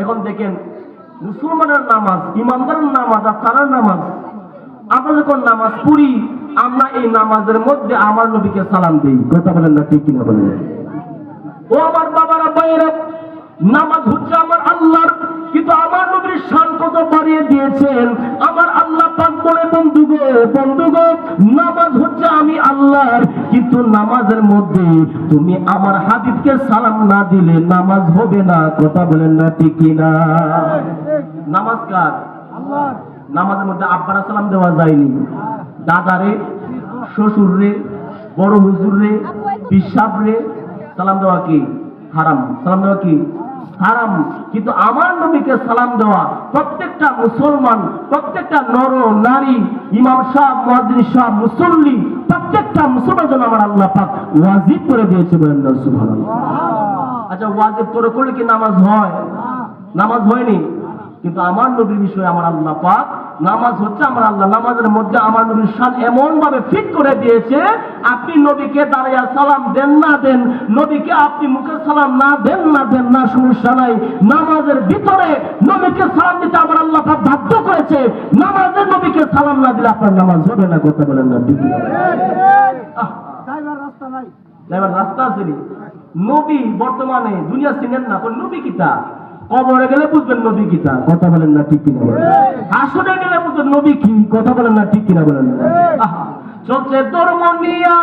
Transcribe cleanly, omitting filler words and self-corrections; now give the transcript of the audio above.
এখন দেখেন মুসলমানের নামাজ, ইমানদারের নামাজ আর তার নামাজ, আমরা যখন নামাজ পড়ি আমরা এই নামাজের মধ্যে আমার নবীকে সালাম দিই। কথা বলেন না ঠিক কিনা বলেন? ও আমার বাবারা ভাইয়েরা, নামাজ হচ্ছে আমার আল্লাহর, কিন্তু আমার নবীর শান কত বাড়িয়ে দিয়েছেন। আমার আল্লাহ পাক বলে বন্ধুগো নামাজ হচ্ছে আমি আল্লাহর, কিন্তু নামাজের মধ্যে তুমি আমার হাবিবকে সালাম না দিলে নামাজ হবে না। কথা বলেন না ঠিক কিনা? নামাজ কার? আল্লাহর। নামাজের মধ্যে আব্বারা সালাম দেওয়া যায়নি, দাদারে, শ্বশুররে, বড় হুজুররে, পিসাবরে সালাম দেওয়া কি হারাম? সালাম দেওয়া কি হারাম? কিন্তু আমার নবীকে সালাম দেওয়া প্রত্যেকটা মুসলমান, প্রত্যেকটা নর নারী, ইমাম সাহেব, মুয়াজ্জিন সাহেব, মুসল্লি, প্রত্যেকটা মুসলমান জন্য আমার আল্লাহ পাক ওয়াজিব করে দিয়েছে। বলেন না সুবহানাল্লাহ। আচ্ছা, ওয়াজিব করে করলে কি নামাজ হয়? নামাজ হয়নি, কিন্তু আমার নবীর বিষয়ে আমার আল্লাহ পাক, নামাজ হচ্ছে আমার আল্লাহ, নামাজের মধ্যে আমার নবীর শান এমন ভাবে ফিট করে দিয়েছে, আপনি নবীকে দাঁড়াইয়া সালাম দেন না দেন, নবীকে আপনি মুখে সালাম না দেন না সমস্যা নাই। নামাজের ভিতরে নবীকে সালাম দিতে আমার আল্লাহ পাক বাধ্য করেছে। নামাজের নবীকে সালাম না দিলে আপনার নামাজ হবে না। কথা বলেন না ঠিক? যাইবার রাস্তা আছে নি? নবী বর্তমানে দুনিয়া চিনেন না, নবী কিতা? কবরে গেলে বুঝবেন নবী কিতা। কথা বলেন না ঠিক কিনা বলেন? হাসরে গেলে বুঝবেন নবী কি। কথা বলেন না ঠিক কিনা বলেন? চলছে ধর্ম নিয়া